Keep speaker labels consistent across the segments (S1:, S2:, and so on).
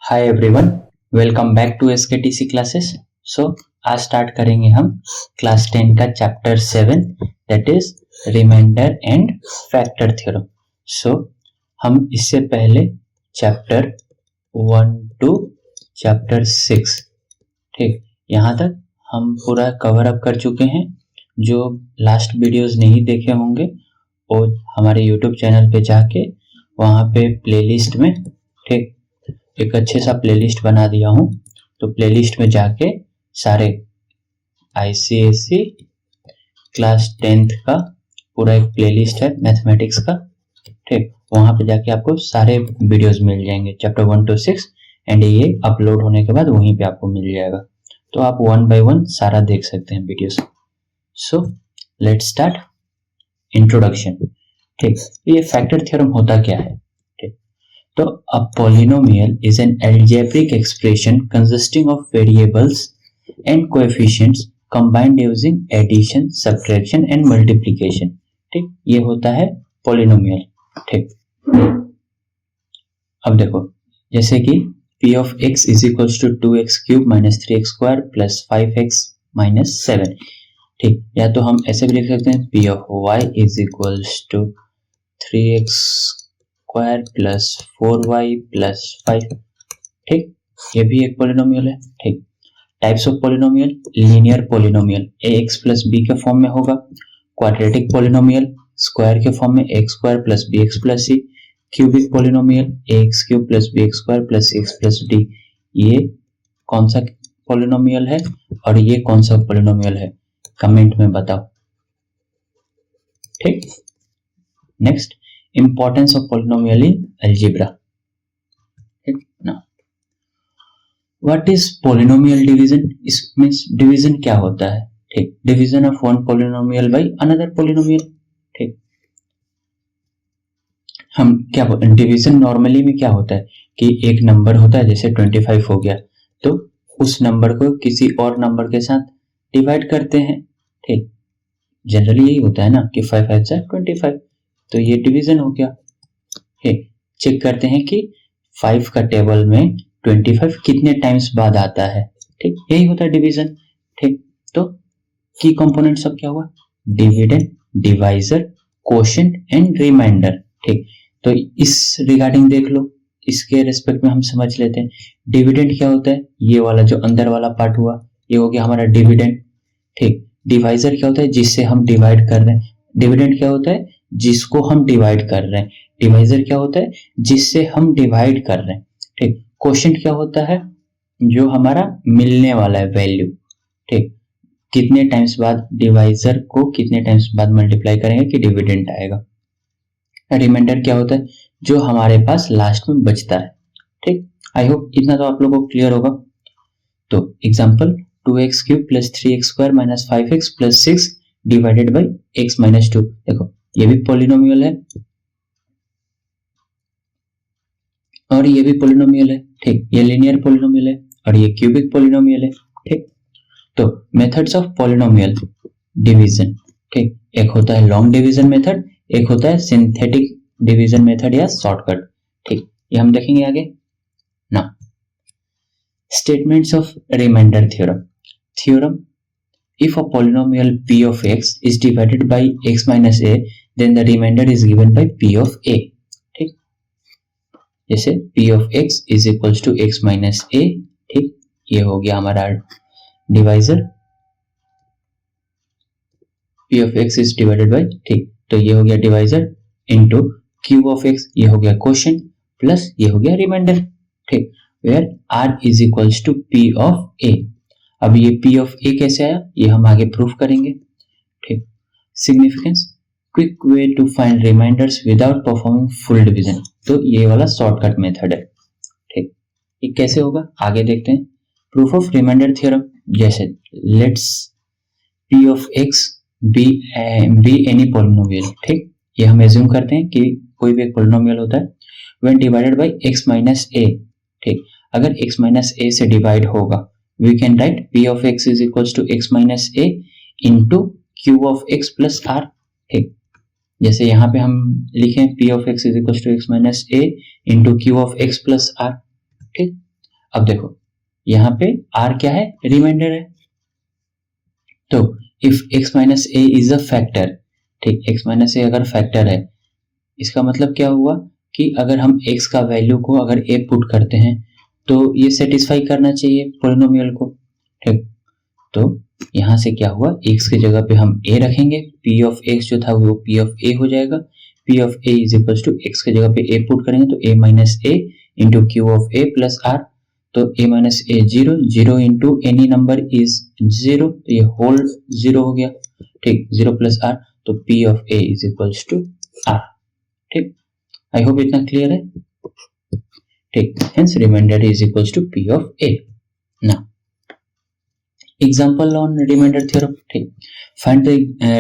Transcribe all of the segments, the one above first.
S1: Hi everyone, welcome back to SKTC classes. So आज start करेंगे हम क्लास 10 का chapter 7 that is remainder and factor theorem. So हम इससे पहले चैप्टर 1 टू चैप्टर 6 ठीक यहाँ तक हम पूरा कवर अप कर चुके हैं। जो लास्ट वीडियोस नहीं देखे होंगे वो हमारे यूट्यूब चैनल पे जाके वहाँ पे प्लेलिस्ट में ठीक एक अच्छे सा प्लेलिस्ट बना दिया हूँ। तो प्लेलिस्ट में जाके सारे आईसीएसई क्लास 10th का पूरा एक प्लेलिस्ट है मैथमेटिक्स का ठीक, वहां पे जाके आपको सारे वीडियोस मिल जाएंगे चैप्टर 1 to 6 एंड ये अपलोड होने के बाद वहीं पे आपको मिल जाएगा। तो आप 1 by 1 सारा देख सकते हैं videos. So let's start introduction. ठीक, ये फैक्टर थ्योरम होता क्या है? तो a polynomial is an algebraic expression consisting of variables and coefficients combined using addition, subtraction and multiplication। ठीक, ये होता है polynomial। ठीक, अब देखो जैसे कि p of x is equals to 2x cube minus 3x square plus 5x minus 7। ठीक, या तो हम ऐसे भी लिख सकते हैं p of y is equals to 3x square plus 4y plus 5। ठीक, ये भी एक पॉलिनोमियल है। ठीक, types of polynomial, linear polynomial ax plus b के फॉर्म में होगा, क्वाड्रेटिक पॉलिनोमियल स्क्वायर के फॉर्म में x square plus bx plus c, cubic polynomial ax cube plus bx square plus c plus d। ये कौन सा पॉलिनोमियल है और ये कौन सा पॉलिनोमियल है, कमेंट में बताओ। ठीक, next importance of polynomial in algebra। now what is polynomial division? इसमें डिवीजन क्या होता है? ठीक, division of one polynomial by another polynomial। ठीक, हम क्या डिवीजन नॉर्मली में क्या होता है कि एक नंबर होता है जैसे 25 हो गया तो उस नंबर को किसी और नंबर के साथ डिवाइड करते हैं। ठीक, जनरली यही होता है ना कि 5 5 जा 25, तो ये डिवीजन हो गया। चेक करते हैं कि 5 का टेबल में 25 कितने टाइम्स बाद आता है। ठीक, यही होता है डिवीजन। ठीक, तो की कंपोनेंट सब क्या हुआ? Dividend, divisor, quotient and remainder. ठीक, तो इस रिगार्डिंग देख लो, इसके रेस्पेक्ट में हम समझ लेते हैं। डिविडेंड क्या होता है? ये वाला जो अंदर वाला पार्ट हुआ ये हो गया हमारा डिविडेंड। ठीक, डिवाइजर क्या होता है? जिससे हम डिवाइड कर रहे हैं। डिविडेंड क्या होता है? जिसको हम डिवाइड कर रहे हैं। डिवाइजर क्या होता है? जिससे हम डिवाइड कर रहे हैं। ठीक, कोशेंट क्या होता है? जो हमारा मिलने वाला है वैल्यू। ठीक, कितने टाइम्स बाद डिवाइजर को कितने टाइम्स बाद मल्टीप्लाई करेंगे कि डिविडेंड आएगा। रिमाइंडर क्या होता है? जो हमारे पास लास्ट में बचता है। ठीक, आई होप इतना तो आप लोगों को क्लियर होगा। तो example 2x cube plus 3x square minus 5x plus 6 divided by x minus 2। देखो ये भी पॉलिनोमियल है और ये भी पॉलिनोमियल है। ठीक, ये लीनियर पॉलिनोमियल है और ये क्यूबिक पॉलिनोमियल है। ठीक, तो मेथड्स ऑफ पॉलिनोमियल डिवीजन। ठीक, एक होता है लॉन्ग डिवीजन मेथड, एक होता है सिंथेटिक डिवीजन मेथड या शॉर्टकट। ठीक, ये हम देखेंगे आगे ना। Statements of remainder theorem. Theorem, if a polynomial p of x is divided by x minus a then the remainder is given by p of a। ठीक, जैसे p of x is equals to x minus a। ठीक, ये हो गया हमारा divisor. p of x is divided by, ठीक, तो ये हो गया divisor into q of x, ये हो गया क्वोशिएंट प्लस ये हो गया रिमाइंडर। ठीक, where r is equals to p of a। अब ये p of a कैसे आया ये हम आगे प्रूफ करेंगे। ठीक, significance, quick way to find remainders without performing full division. तो ये वाला शॉर्टकट मेथड है। ठीक, ये कैसे होगा आगे देखते हैं। प्रूफ ऑफ रिमाइंडर थ्योरम, जैसे let's p of x be any polynomial. ठीक, ये हम एज्यूम करते हैं कि कोई भी एक पॉलिनोमियल होता है when divided by x minus a। ठीक, अगर x माइनस a से डिवाइड होगा we can write p of x is equals to x minus a into q of x plus r। ठीक, जैसे यहाँ पे हम लिखें p of x is equals to x minus a into q of x plus r। ठीक, अब देखो यहाँ पे r क्या है, रिमाइंडर है, तो if x minus A is a factor, ठीक, x माइनस ए अगर फैक्टर है, इसका मतलब क्या हुआ कि अगर हम x का वैल्यू को अगर a पुट करते हैं तो ये सेटिस्फाई करना चाहिए पॉलिनोमियल को, ठीक। तो यहां से क्या हुआ, x की जगह पे हम a रखेंगे, p ऑफ x जो था वो p ऑफ a हो जाएगा, p of a is equal to x की जगह पे a पुट करेंगे तो a minus a into Q of a plus r, तो a minus a 0, 0 into any number is 0, तो ये होल 0 हो गया, ठीक, 0 प्लस r, तो p of a is equal to r, ठीक। आई होप इतना क्लियर है, ठीक। Hence remainder is equal to p of a। Now example on remainder theorem, ठीक, find the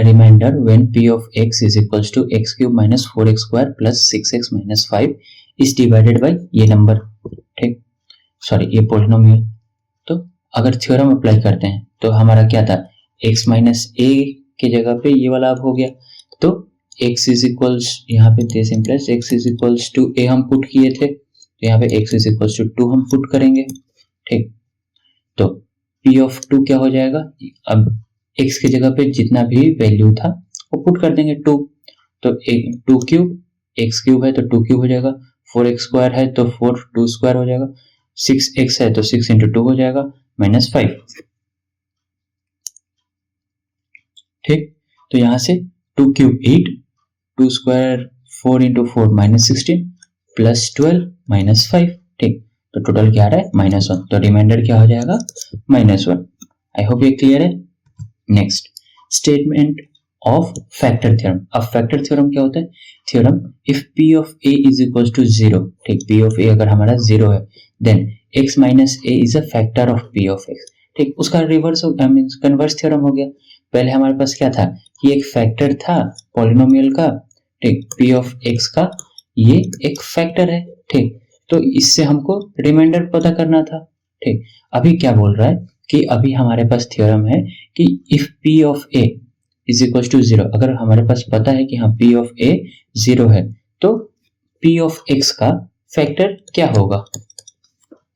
S1: remainder when p of x is equals to x cube minus 4x square plus 6x minus 5 is divided by ये number, ठीक, sorry ये polynomial. तो अगर theorem apply करते हैं तो हमारा क्या था, x माइनस ए की जगह पे ये वाला अब हो गया, तो x इज इक्वल्स, यहाँ पे this implies x is equals to a हम पुट किए थे, तो यहाँ पे x इज इक्वल्स टू 2 हम पुट करेंगे, ठीक। तो p ऑफ 2 क्या हो जाएगा, अब x की जगह पे जितना भी वैल्यू था वो पुट कर देंगे 2, तो 2 क्यूब, x क्यूब है तो 2 क्यूब हो जाएगा, 4x स्क्वायर है तो 4 2 स्क्वायर हो जाएगा, 6x है तो 6 इंटू 2 हो जाएगा माइनस 5, ठीक। तो यहां से 2 cube 8, 2 square 4 into 4 minus 16 plus 12 minus 5, ठीक। तो टोटल क्या आ रहा है, -1, तो रिमाइंडर क्या हो जाएगा, -1। आई होप ये क्लियर है। Next statement of factor theorem. अब फैक्टर थ्योरम क्या होता है, theorem if p of a is equal to 0, ठीक, p ऑफ a अगर हमारा 0 है then x minus a is a factor of p of x, ठीक, उसका रिवर्स मींस कन्वर्स थ्योरम हो गया। पहले हमारे पास क्या था कि एक फैक्टर था पॉलिनोमियल का, ठीक, p ऑफ x का, ये एक फैक्टर है, ठीक, तो इससे हमको रिमाइंडर पता करना था, ठीक। अभी क्या बोल रहा है कि अभी हमारे पास थ्योरम है कि if p of a is equal to 0, अगर हमारे पास पता है कि हाँ p ऑफ a 0 है तो p ऑफ x का फैक्टर क्या होगा,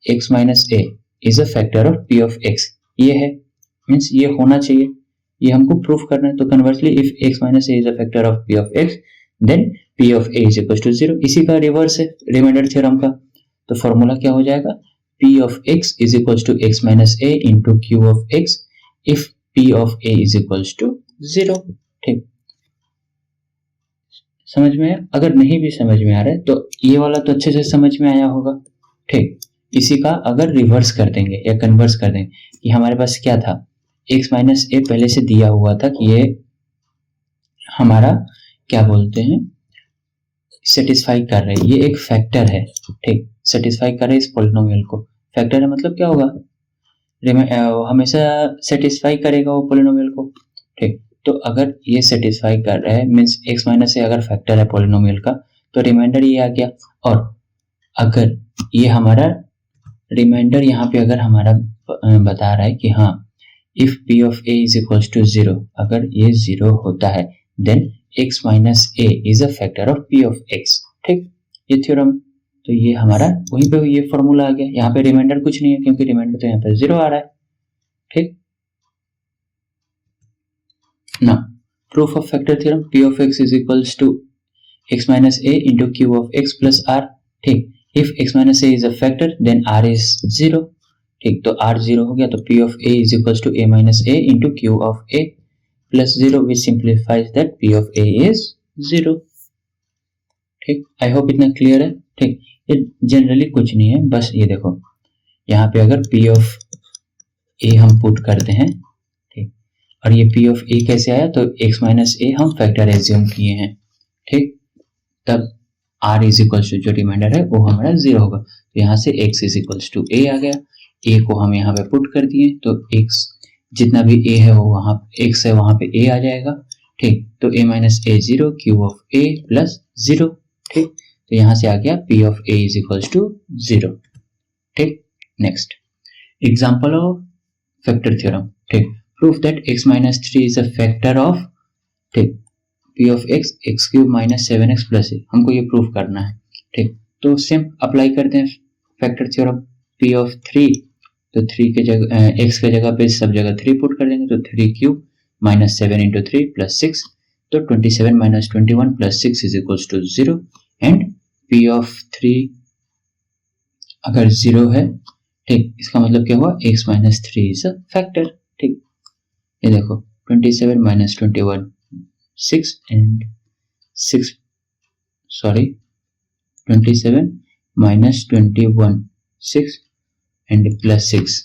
S1: x minus a is a factor of p of x, ये है, मीन्स ये होना चाहिए, ये हमको प्रूफ करना है। तो conversely if x minus a is a factor of p of x then p of a is equal to 0, इसी का रिवर्स है रिमाइंडर थ्योरम का। तो फॉर्मूला क्या हो जाएगा, p of x is equal to x minus a into q of x if p of a is equal to 0, ठीक। समझ में, अगर नहीं भी समझ में आ रहा है तो ये वाला तो अच्छे से समझ में आया होगा, ठीक। इसी का अगर रिवर्स कर देंगे या कन्वर्स कर देंगे कि हमारे पास क्या था, x माइनस ए पहले से दिया हुआ था कि ये हमारा क्या बोलते हैं सेटिस्फाई कर रहे हैं, ये एक फैक्टर है, ठीक, सेटिस्फाई कर रहे इस पॉलिनोमियल को, फैक्टर है मतलब क्या होगा, हमेशा सेटिस्फाई करेगा वो पॉलिनोमियल को, ठीक। तो अगर ये सेटिस्फाई कर रहा है मींस x माइनस ए अगर फैक्टर है पॉलिनोमियल का तो रिमाइंडर ये आ गया, और अगर ये हमारा रिमाइंडर यहाँ पे अगर हमारा बता रहा है कि हाँ if p of a is equal to 0, अगर ये 0 होता है then x minus a is a factor of p of x, ठीक, ये थ्योरम। तो ये हमारा वहीं पे ये फॉर्मूला आ गया, यहाँ पे रिमाइंडर कुछ नहीं है क्योंकि रिमाइंडर तो यहाँ पे 0 आ रहा है, ठीक। Now, proof of factor theorem, p of x is equals to x minus a into q of x plus r, ठीक। If x minus a is a factor, then r is 0, ठीक। तो r 0 हो गया तो p of a is equals to a minus a into q of a plus 0, which simplifies that p of a is 0, ठीक। I hope इतना clear है, ठीक। ये जनरली कुछ नहीं है, बस ये देखो यहाँ पे अगर p of a हम पुट करते हैं, और ये p ऑफ a कैसे आया, तो x माइनस a हम फैक्टर एज्यूम किए हैं, ठीक, तब r इज इक्वल टू जो रिमाइंडर है वो हमारा 0 होगा, तो यहाँ से x is equal to a आ गया, a को हम यहाँ पे पुट कर दिए तो x जितना भी a है वो वहाँ x है वहाँ पे a आ जाएगा, ठीक। तो a minus a 0 q of a plus 0, ठीक। तो यहाँ से आ गया p of a is equal to 0, ठीक। Next example of factor theorem, ठीक। Proof that x minus 3 is a factor of, ठीक, p of x x cube minus 7x plus a, हमको ये प्रूफ करना है, ठीक। तो सेम अप्लाई करते हैं फैक्टर थ्योरम, पी ऑफ 3, तो 3 के जगह x के जगह पे सब जगह 3 पुट कर देंगे, तो 3 क्यूब माइनस 7 इंटू 3 प्लस 6, तो 27 minus 21 plus 6 is equals to 0 and P of 3 अगर 0 है, ठीक, इसका मतलब क्या हुआ, x minus 3 is a factor. ठीक, ये देखो 27 minus 21 6 and 6 sorry 27 minus 21 6 and plus 6,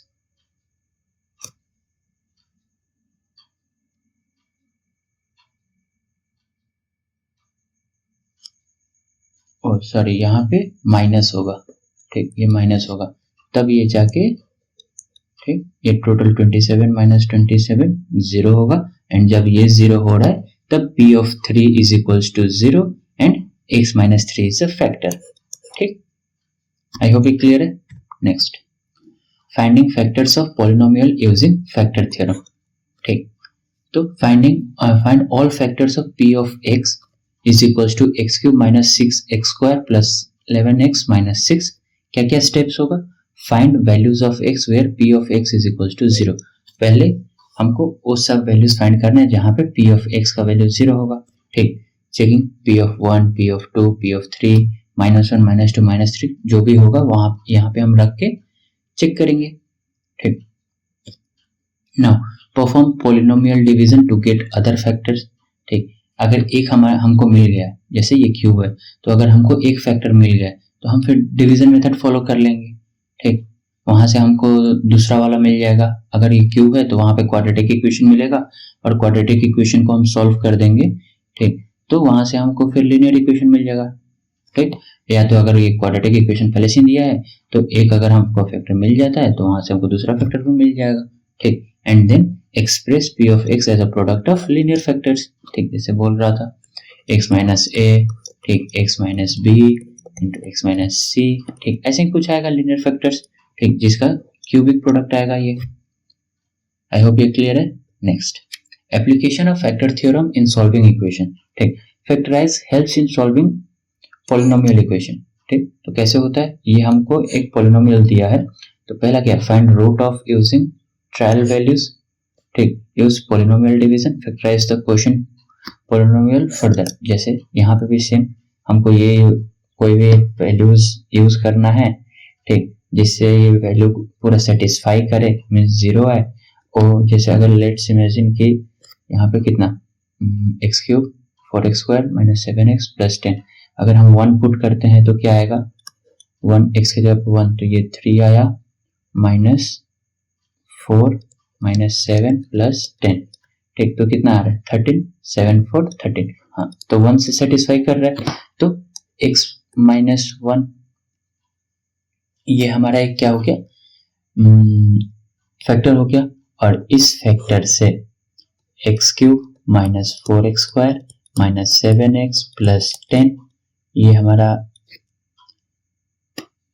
S1: और सॉरी यहाँ पे माइनस होगा, ठीक, ये माइनस होगा, तब ये जाके, ठीक, ये टोटल 27 माइनस 27 0 होगा, एंड जब ये 0 हो रहा है तब p of 3 is equals to 0 and x minus 3 is a factor. ठीक, आई होप ये क्लियर है। Next, finding factors of polynomial using factor theorem. ठीक, तो find all factors of p of x is equals to X cube minus 6x square plus 11x minus 6। क्या क्या steps होगा, find values of x where p of x is equals to 0। पहले हमको वो सब values find करने हैं जहां पे p ऑफ x का वैल्यू 0 होगा। ठीक, checking p of 1, p of 2, p of 3, minus 1, minus 2, minus 3 जो भी होगा वहां यहाँ पे हम रख के चेक करेंगे। ठीक, now perform polynomial division to get other factors. ठीक, अगर एक हमको मिल गया, जैसे ये क्यूब है, तो अगर हमको एक फैक्टर मिल गया तो हम फिर डिवीजन मेथड फॉलो कर लेंगे। ठीक, वहां से हमको दूसरा वाला मिल जाएगा। अगर ये क्यूब है तो वहां पे क्वाड्रेटिक इक्वेशन मिलेगा और क्वाड्रेटिक इक्वेशन को हम सॉल्व कर देंगे। ठीक, तो वहां से हमको फिर लीनियर इक्वेशन मिल जाएगा। ठीक, या तो अगर ये क्वाड्रेटिक इक्वेशन पहले से दिया है तो एक अगर हमको फैक्टर मिल जाता है तो वहां से हमको दूसरा फैक्टर भी मिल जाएगा। ठीक, and then express p of x as a product of linear factors. ठीक, जैसे बोल रहा था x माइनस a, ठीक, x minus b into x minus c। ठीक, ऐसे ही कुछ आएगा लीनियर फैक्टर्स, ठीक, जिसका क्यूबिक प्रोडक्ट आएगा ये। आई होप ये क्लियर है। Next, application of factor theorem in solving equation. ठीक, factorise helps in solving polynomial equation. ठीक, तो कैसे होता है, ये हमको एक पॉलिनोमियल दिया है, तो पहला क्या, find root of using trial values. ठीक, use polynomial division, factorise the quotient polynomial further. जैसे यहाँ पे भी सेम, हमको ये कोई भी वैल्यूज यूज करना है, ठीक, जिससे ये वैल्यू पूरा सेटिस्फाई करे, मीन्स 0 है। और जैसे अगर लेट्स इमेजिन कि यहाँ पे कितना x cube 4x square minus 7x plus 10, अगर हम 1 पुट करते हैं तो क्या आएगा, 1 x के जगह 1, तो ये 3 आया, माइनस 4 माइनस 7 प्लस 10। ठीक, तो कितना आ रहा है 13, 7 4 13। हाँ, तो 1 से सेटिस्फाई कर रहा है, तो x माइनस 1 ये हमारा एक क्या हो गया, फैक्टर हो गया। और इस फैक्टर से x cube minus 4x square minus 7x plus 10 ये हमारा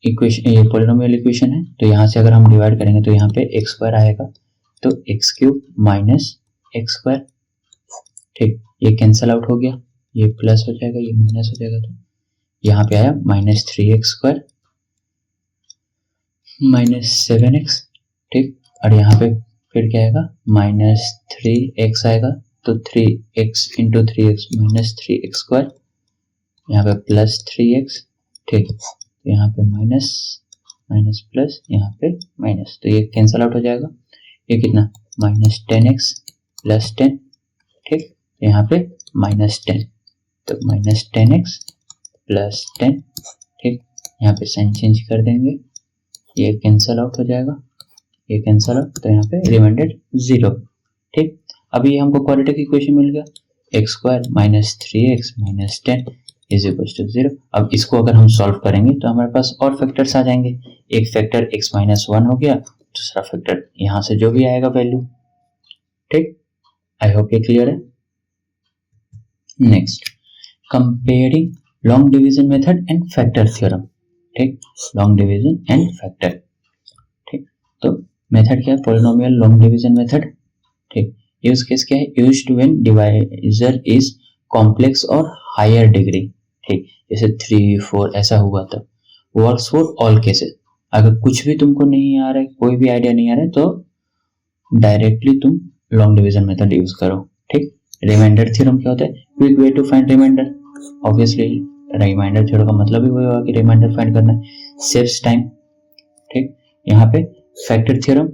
S1: इक्वेशन, ये पॉलिनोमियल इक्वेशन है। तो यहाँ से अगर हम डिवाइड करेंगे तो यहाँ पे x स्क्वायर आएगा, तो x cube minus x square. ठीक, ये कैंसल आउट हो गया, ये प्लस हो जाएगा, ये माइनस हो जाएगा, तो यहाँ पे आया minus 3x square minus 7x। ठीक, और यहाँ पे फिर क्या आएगा, माइनस 3x आएगा, तो 3x into 3x minus 3x square, यहाँ पे प्लस 3x। ठीक, तो यहाँ पे माइनस माइनस प्लस, यहाँ पे माइनस, तो ये कैंसल आउट हो जाएगा। ये कितना, माइनस 10x प्लस 10। ठीक, तो यहाँ पे माइनस 10, तो माइनस 10x प्लस 10। ठीक, यहाँ पे साइन चेंज कर देंगे, ये कैंसल आउट हो जाएगा, ये कैंसल आउट, तो यहाँ पे रिमाइंडेड 0। ठीक, अभी हमको क्वाड्रेटिक इक्वेशन मिल गया, X square minus 3x minus 10 is equal to 0। अब इसको अगर हम सॉल्व करेंगे तो हमारे पास और फैक्टर्स आ जाएंगे। एक फैक्टर x माइनस 1 हो गया, दूसरा फैक्टर यहाँ से जो भी आएगा वैल्यू। ठीक, आई होप ये क्लियर है। Next, comparing long division method and factor theorem. ठीक, लॉन्ग डिवीजन एंड फैक्टर। ठीक, तो मेथड क्या है, पॉलिनोमियल लॉन्ग डिवीजन मेथड। ठीक, यूज केस क्या है, used when divisor is complex और हायर डिग्री। ठीक, जैसे 3 4 ऐसा हुआ था। वर्क्स फॉर ऑल केसेस, अगर कुछ भी तुमको नहीं आ रहा है, कोई भी आइडिया नहीं आ रहा है, तो डायरेक्टली तुम लॉन्ग डिवीजन मेथड यूज करो। ठीक, रिमाइंडर थ्योरम क्या होता है? Quick way to find remainder. Obviously remainder theorem का मतलब ही वही होगा कि रिमाइंडर फाइंड करना है, सेव्स टाइम। ठीक, यहाँ पे factor theorem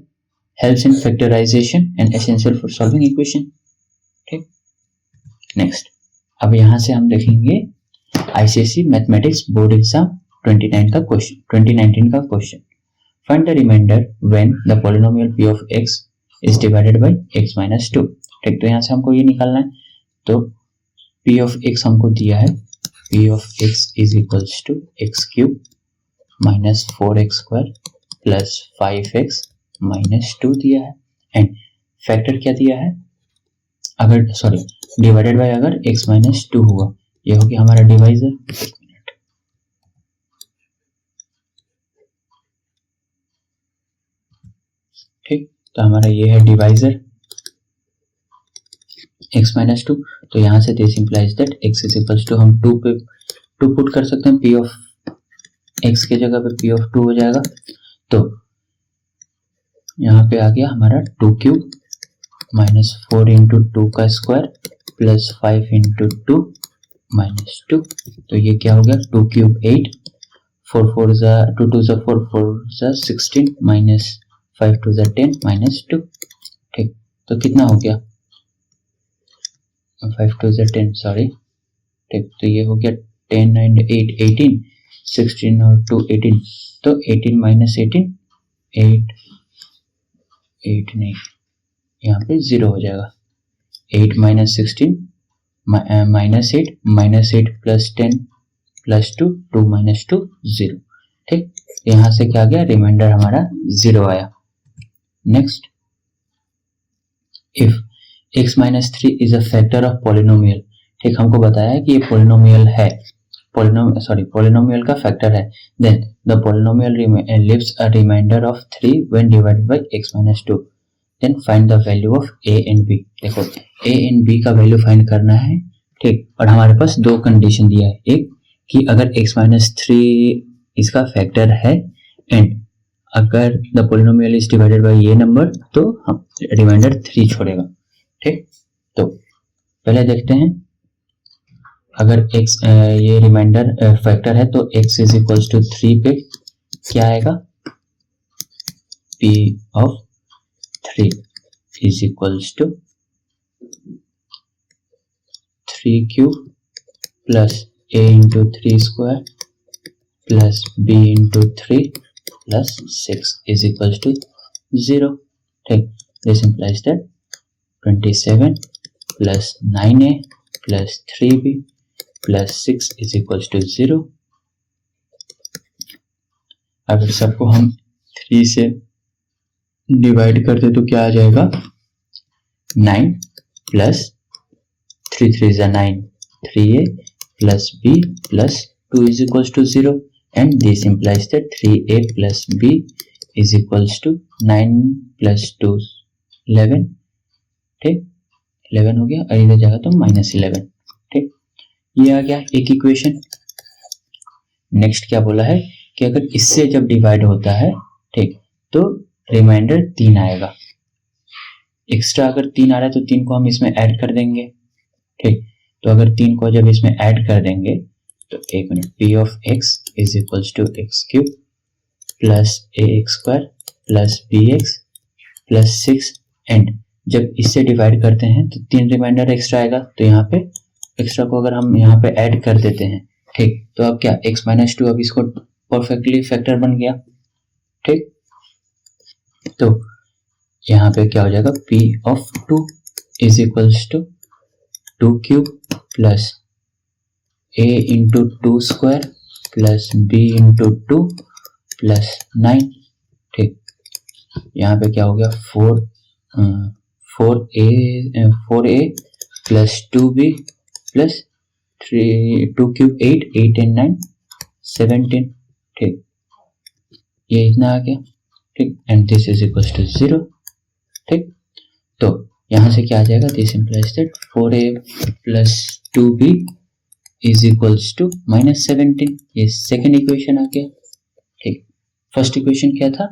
S1: helps in factorization and essential for solving equation. ठीक, नेक्स्ट अब यहाँ से हम देखेंगे आईसीएसई मैथमेटिक्स बोर्ड एग्जाम 2019 का question. Find the remainder when the polynomial p of x is divided by x minus 2। ठीक, तो यहाँ से हमको ये निकालना है। तो p of x हमको दिया है, p of x is equals to x cube minus 4x square plus 5x minus 2 दिया है। एंड फैक्टर क्या दिया है? अगर सॉरी डिवाइडेड बाय अगर x माइनस 2 हुआ, ये हो गया हमारा डिवाइजर। ठीक, तो हमारा ये है डिवाइजर x माइनस 2। तो यहाँ से this implies that x is equals to, हम 2 पे 2 पुट कर सकते हैं, p ऑफ x के जगह पे p ऑफ 2 हो जाएगा। तो यहाँ पे आ गया हमारा 2 क्यूब माइनस 4 इंटू 2 का स्क्वायर प्लस 5 इंटू 2 माइनस 2। तो ये क्या हो गया? 2 क्यूब 8, 4 4 जा 2 2 जा 4 4 जा 16 माइनस 5 2 जा 10 माइनस 2। ठीक, तो कितना हो गया? 5 2 जा 10 सॉरी। ठीक, तो ये हो गया 10 एंड 8 18, 16 और 2 18। तो 18 माइनस 18 8 8 नहीं, यहाँ पे 0 हो जाएगा। 8 minus 16 minus 8 plus 10 plus 2 2 minus 2 0। ठीक, यहाँ से क्या आ गया? रिमाइंडर हमारा 0 आया। Next, if x minus 3 is a factor of polynomial. ठीक, हमको बताया है कि ये पॉलिनोमियल है, पॉलिनोमियल का फैक्टर है। Then the polynomial leaves a remainder of 3 when divided by x minus 2। Then find the value of a and b। देखो a एंड b का वैल्यू फाइंड करना है। ठीक, और हमारे पास दो कंडीशन दिया है, एक कि अगर x माइनस 3 इसका फैक्टर है एंड अगर the polynomial is divided by ये नंबर, तो हम रिमाइंडर 3 छोड़ेगा। ठीक, तो पहले देखते हैं, अगर x ये रिमाइंडर फैक्टर है तो x इज इक्वल्स टू 3 पे क्या आएगा? p of 3 is equals to 3 cube plus a into 3 square plus b into 3 plus 6 is equals to 0। ठीक, this implies that 27 plus 9a plus 3b plus 6 is equals to 0। अगर सबको हम 3 से divide करते तो क्या आ जाएगा? 9 प्लस 3 3 जा 9, 3a plus b plus 2 is equals to 0 and this implies that 3a plus b is equals to 9 plus 2 11। ठीक, 11 हो गया और इधर जाएगा तो माइनस 11। ठीक, ये आ गया एक इक्वेशन। नेक्स्ट क्या बोला है कि अगर इससे जब डिवाइड होता है, ठीक, तो रिमाइंडर 3 आएगा। एक्स्ट्रा अगर 3 आ रहा है तो 3 को हम इसमें ऐड कर देंगे। ठीक, तो अगर 3 को जब इसमें ऐड कर देंगे तो एक minute, p of x is equals to X cube plus ax square plus bx plus 6 and जब इससे डिवाइड करते हैं तो 3 रिमाइंडर एक्स्ट्रा आएगा। तो यहाँ पे एक्स्ट्रा को अगर हम यहाँ पे ऐड कर देते हैं, ठीक, तो अब क्या x माइनस 2 अब इसको परफेक्टली फैक्टर बन गया। ठीक, तो यहाँ पे क्या हो जाएगा? p of 2 is equals to 2 cube plus a into 2 square plus b into 2 plus 9। ठीक, यहाँ पे क्या हो गया? 4a plus 2b plus 2 cube 8 and 9 17। ठीक, ये इतना आ गया। ठीक, and this is equals to 0। ठीक, तो यहाँ से क्या आ जाएगा? This implies that 4a plus 2b is equals to minus 17। ये सेकेंड इक्वेशन आ गया। ठीक, फर्स्ट इक्वेशन क्या था,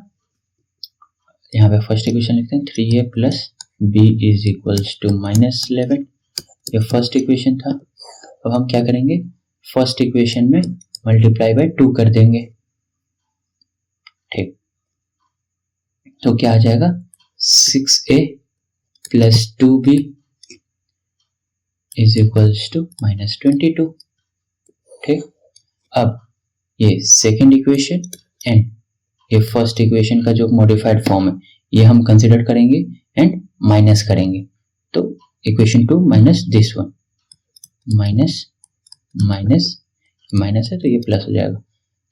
S1: यहाँ पे फर्स्ट इक्वेशन लिखते हैं 3a plus b is equals to -11, ये फर्स्ट इक्वेशन था। अब हम क्या करेंगे, फर्स्ट इक्वेशन में मल्टीप्लाई बाय 2 कर देंगे, ठीक। तो क्या आ जाएगा 6a plus 2b is equals to -22, ठीक। अब ये सेकेंड इक्वेशन एंड ये फर्स्ट इक्वेशन का जो मॉडिफाइड फॉर्म है ये हम कंसिडर करेंगे एंड माइनस करेंगे। तो equation 2 minus this one, minus minus minus है तो ये प्लस हो जाएगा।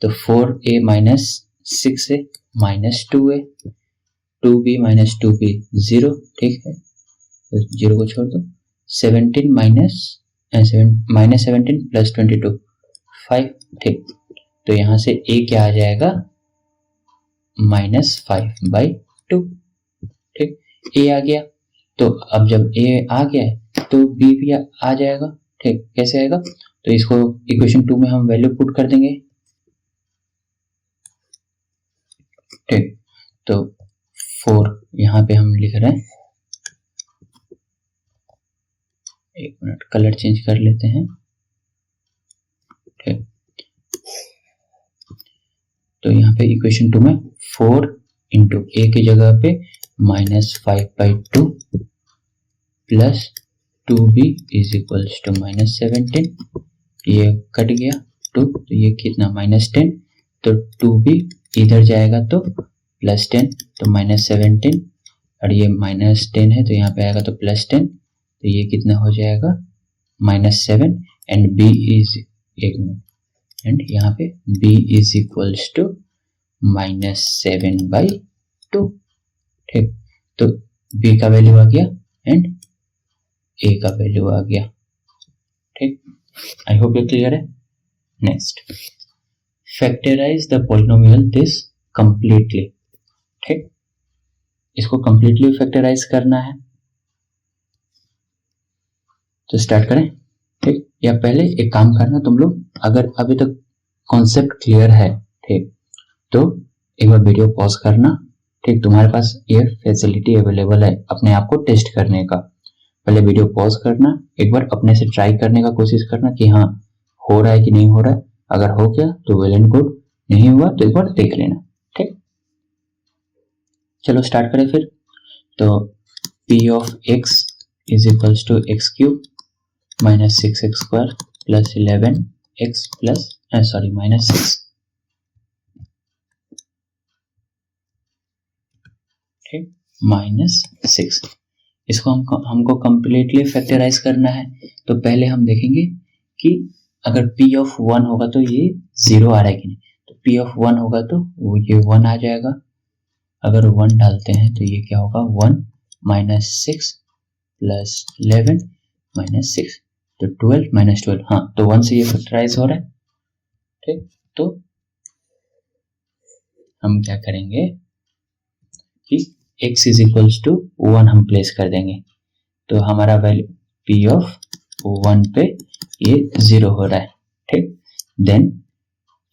S1: तो 4a minus 6a minus 2a, 2b minus 2b 0, ठीक है, तो 0 को छोड़ दो। 17 माइनस 17 प्लस 22 5, ठीक। तो यहाँ से a क्या आ जाएगा -5/2, ठीक। a आ गया, तो अब जब a आ गया है तो b भी आ जाएगा, ठीक। कैसे आएगा, तो इसको इक्वेशन 2 में हम वैल्यू पुट कर देंगे, ठीक। तो 4 यहाँ पे हम लिख रहे हैं, एक मिनट कलर चेंज कर लेते हैं, ठीक। तो यहाँ पे इक्वेशन 2 में 4 इंटू ए की जगह पे -5/2 plus 2b is equals to -17, ये कट गया 2, तो ये कितना -10, तो 2b इधर जाएगा तो +10, तो -17 और ये -10 है तो यहाँ पे आएगा तो +10, तो ये कितना हो जाएगा -7 एंड b इज, एक मिनट, एंड यहाँ पे b इज इक्वल्स टू -7/2, ठीक। तो b का वैल्यू आ गया एंड a का वैल्यू आ गया, ठीक। आई होप ये क्लियर है। Next, factorise the polynomial this completely, ठीक। इसको कंप्लीटली फैक्टराइज करना है, तो स्टार्ट करें, ठीक। या पहले एक काम करना तुम लोग, अगर अभी तक कॉन्सेप्ट क्लियर है, ठीक, तो एक बार वीडियो पॉज करना, ठीक। तुम्हारे पास ये फैसिलिटी अवेलेबल है अपने आप को टेस्ट करने का। पहले वीडियो पॉज करना, एक बार अपने से ट्राई करने का कोशिश करना कि हाँ हो रहा है कि नहीं हो रहा है। अगर हो गया तो वेल एंड गुड, नहीं हुआ तो एक बार देख लेना, ठीक। चलो स्टार्ट करें फिर। तो p of x is equals to x³ minus 6x² plus 11x plus -6, ठीक, -6। इसको हमको कंप्लीटली फैक्टराइज करना है। तो पहले हम देखेंगे कि अगर p ऑफ 1 होगा तो ये 0 आ रहा है कि नहीं। तो p ऑफ 1 होगा तो वो ये 1 आ जाएगा। अगर 1 डालते हैं तो ये क्या होगा 1 -6 प्लस 11 -6, तो 12 -12, हाँ, तो 1 से ये फैक्टराइज हो रहा है, ठीक। तो हम क्या करेंगे कि x इज इक्वल्स टू 1 हम प्लेस कर देंगे, तो हमारा वैल्यू p ऑफ 1 पे ये 0 हो रहा है, ठीक। देन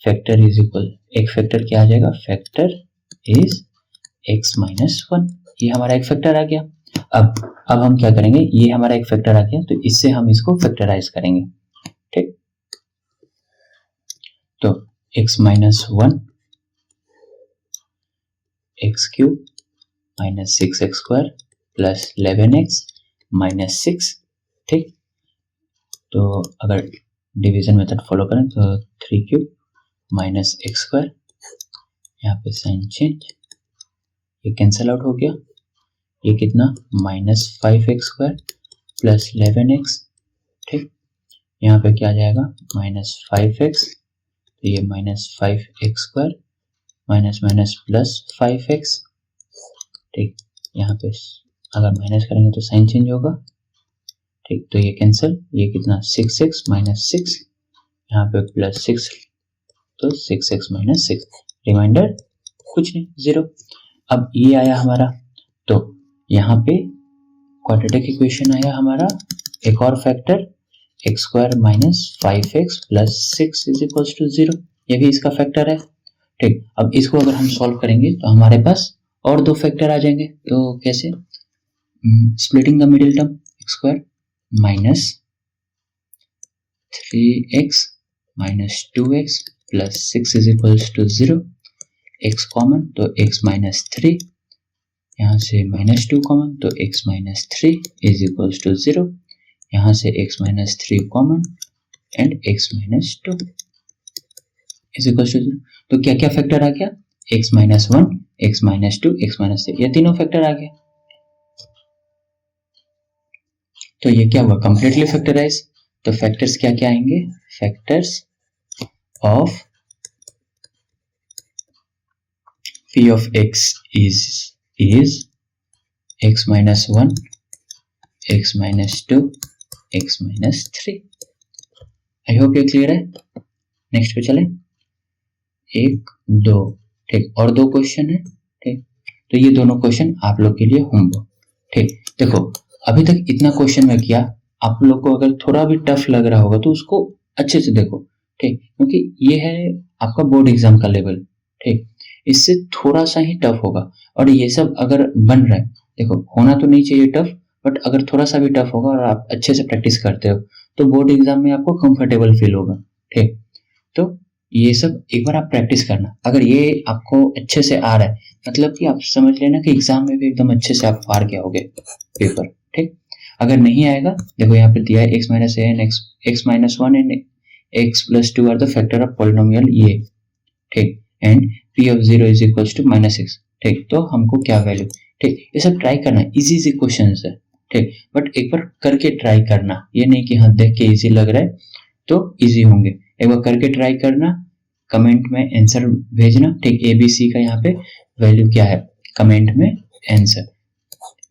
S1: फैक्टर इज इक्वल, एक फैक्टर क्या आ जाएगा, फैक्टर इज x -1, ये हमारा एक फैक्टर आ गया। अब हम क्या करेंगे, ये हमारा एक फैक्टर आ गया तो इससे हम इसको फैक्टराइज करेंगे, ठीक। तो x -1 x³ minus 6x² plus 11x minus 6, ठीक। तो अगर डिवीजन मेथड फॉलो करें तो 3³ माइनस x², यहाँ पे साइन चेंज, ये कैंसल आउट हो गया, ये कितना -5x² प्लस 11x, ठीक। यहाँ पे क्या आ जाएगा -5x, तो ये -5x² minus minus plus 5x, ठीक। यहाँ पे अगर माइनस करेंगे तो साइन चेंज होगा, ठीक। तो ये कैंसिल, ये कितना 6x माइनस 6, यहाँ पे प्लस 6, तो 6x माइनस 6, रिमाइंडर कुछ नहीं 0। अब ये आया हमारा, तो यहाँ पे क्वाड्रेटिक इक्वेशन आया हमारा, एक और factor x² minus 5x plus 6 is equals to 0, ये भी इसका फैक्टर है, ठीक, अब इसको अगर हम सॉल्व करेंगे तो हमारे पास और दो फैक्टर आ जाएंगे। तो कैसे? Splitting the middle term, x square minus 3x minus 2x plus 6 is equals to 0, x common तो x माइनस 3, यहाँ से माइनस 2 कॉमन तो x minus 3 is equals to 0, यहाँ से x minus 3 common and x minus 2 is equals to 0। तो क्या क्या factor आ गया? x minus 1, x minus 2, x minus 3, ये तीनों फैक्टर आ गया। तो ये क्या हुआ? Completely factorise. तो फैक्टर्स क्या क्या आएंगे? Factors of p of x is x minus 1, x minus 2, x minus 3। I hope ये क्लियर है। नेक्स्ट पे चले, 1 2, ठीक, और दो क्वेश्चन है। ठीक, तो ये दोनों क्वेश्चन आप लोग के लिए होंगे। ठीक, देखो अभी तक इतना क्वेश्चन में किया, आप लोग को अगर थोड़ा भी टफ लग रहा होगा तो उसको अच्छे से देखो। ठीक, क्योंकि ये है आपका बोर्ड एग्जाम का लेवल। ठीक, इससे थोड़ा सा ही टफ होगा। और ये सब अगर बन रहा है, देखो होना तो नहीं चाहिए टफ, बट अगर थोड़ा सा भी टफ होगा और आप अच्छे से प्रैक्टिस करते हो तो बोर्ड एग्जाम में आपको कंफर्टेबल फील होगा। ठीक, तो ये सब एक बार आप प्रैक्टिस करना। अगर ये आपको अच्छे से आ रहा है मतलब कि आप समझ लेना कि एग्जाम में भी एकदम अच्छे से आप पार किया होगे पेपर। ठीक, अगर नहीं आएगा, देखो यहाँ पे दिया है x minus a and x minus 1 and x plus 2 are the factor of polynomial ये। ठीक, and p of 0 is equals to minus 6। ठीक, तो हमको क्या वैल्यू, ठीक, ये सब ट्राई करना, इजी क्वेश्चन है। ठीक, बट एक बार करके ट्राई करना, ये नहीं कि हाँ देख के इजी लग रहा है तो इजी होंगे। एक बार करके ट्राई करना, कमेंट में आंसर भेजना। ठीक, ABC का यहाँ पे वैल्यू क्या है, कमेंट में आंसर।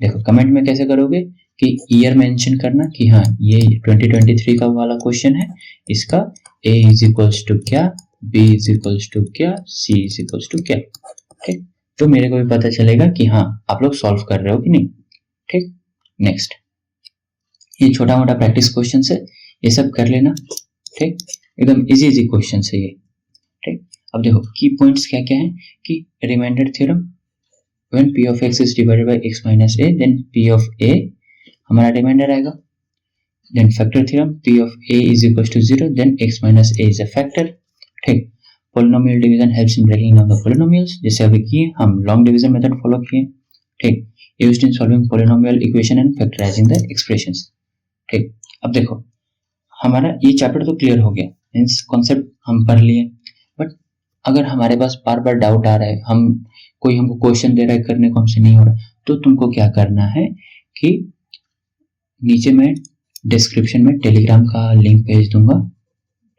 S1: देखो कमेंट में कैसे करोगे कि ईयर मेंशन करना कि हाँ ये 2023 का वाला क्वेश्चन है, इसका A इज इक्वल्स टू क्या, B इज इक्वल्स टू क्या, C इज इक्वल्स टू क्या। ठीक, तो मेरे को भी पता चलेगा कि हाँ आप लोग सॉल्व कर रहे हो कि नहीं। ठीक, नेक्स्ट, ये छोटा मोटा प्रैक्टिस क्वेश्चन है, ये सब कर लेना। ठीक, एकदम इजी क्वेश्चन है ये। ठीक, अब देखो की पॉइंट्स क्या क्या है कि remainder theorem, when p of x is divided by x minus a, then p of a हमारा रिमाइंडर आएगा। Then factor theorem, p of a is equals to 0, then x minus a is a factor। ठीक, polynomial division helps in breaking down the polynomials, जैसे अभी किए हम long division method follow किए। ठीक, used in solving polynomial equation and factorising the expressions. ठीक, अब देखो हमारा ये चैप्टर तो क्लियर हो गया, मींस कॉन्सेप्ट हम पढ़ लिए। बट अगर हमारे पास बार बार डाउट आ रहा है, हम कोई हमको क्वेश्चन दे रहा है करने को हमसे नहीं हो रहा, तो तुमको क्या करना है कि नीचे में डिस्क्रिप्शन में टेलीग्राम का लिंक भेज दूंगा।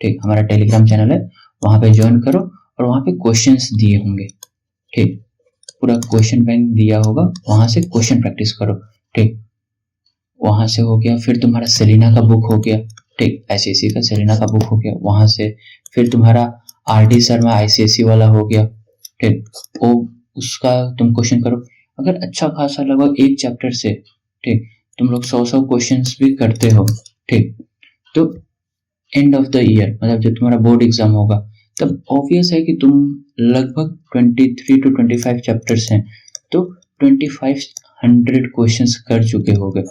S1: ठीक, हमारा टेलीग्राम चैनल है, वहां पे ज्वाइन करो और वहां पे क्वेश्चंस दिए होंगे। ठीक, पूरा क्वेश्चन बैंक दिया होगा, वहां से क्वेश्चन प्रैक्टिस करो। ठीक, वहां से हो गया, फिर तुम्हारा सेलिना का बुक हो गया। ठीक, आईसीएससी का सेलिना का बुक हो गया, वहां से फिर तुम्हारा RD शर्मा ICSE वाला हो गया। ठीक, वो उसका तुम क्वेश्चन करो। अगर अच्छा खासा लगभग एक चैप्टर से, ठीक, तुम लोग 100 क्वेश्चंस भी करते हो। ठीक, तो एंड ऑफ द ईयर मतलब जब तुम्हारा बोर्ड एग्जाम होगा तब ऑब्वियस है कि तुम लगभग 23 to 25 चैप्टर्स हैं तो 2500 क्वेश्चंस कर चुके होगे।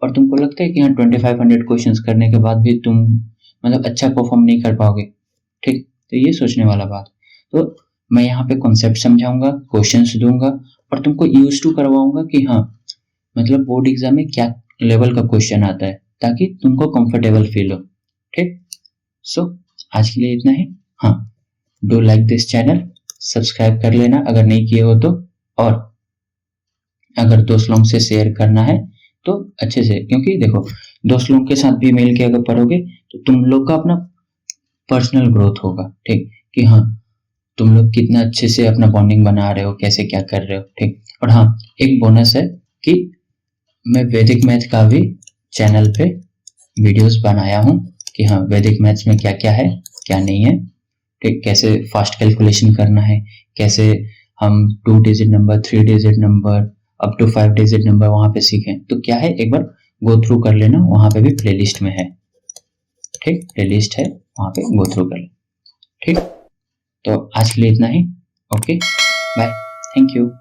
S1: और तुमको लगता है कि हाँ 2500 क्वेश्चंस करने के बाद भी तुम मतलब अच्छा परफॉर्म नहीं कर पाओगे। ठीक, तो ये सोचने वाला बात। तो मैं यहाँ पे कॉन्सेप्ट समझाऊंगा, क्वेश्चंस दूंगा और तुमको यूज टू करवाऊंगा कि हाँ मतलब बोर्ड एग्जाम में क्या लेवल का क्वेश्चन आता है, ताकि तुमको कंफर्टेबल फील हो। ठीक, सो आज के लिए इतना ही। हाँ, do like this channel, subscribe कर लेना अगर नहीं किए हो तो, और अगर दोस्त लोगों से शेयर करना है तो अच्छे से, क्योंकि देखो दोस्त लोगों के साथ भी मिल के अगर पढ़ोगे तो तुम लोग का अपना पर्सनल ग्रोथ होगा। ठीक, कि हाँ तुम लोग कितना अच्छे से अपना बॉन्डिंग बना रहे हो, कैसे क्या कर रहे हो। ठीक, और हाँ एक बोनस है कि मैं वैदिक मैथ का भी चैनल पे वीडियोस बनाया हूँ कि हाँ वैदिक मैथ्स में क्या क्या है क्या नहीं है। ठीक, कैसे फास्ट कैलकुलेशन करना है, कैसे हम 2 digit number, 3 digit number, up to 5 digit number वहां पे सीखें। तो क्या है एक बार गो थ्रू कर लेना, वहां पे भी प्लेलिस्ट में है। ठीक, प्लेलिस्ट है वहां पे गो थ्रू कर लेना। ठीक, तो आज के लिए इतना ही। Okay bye, thank you.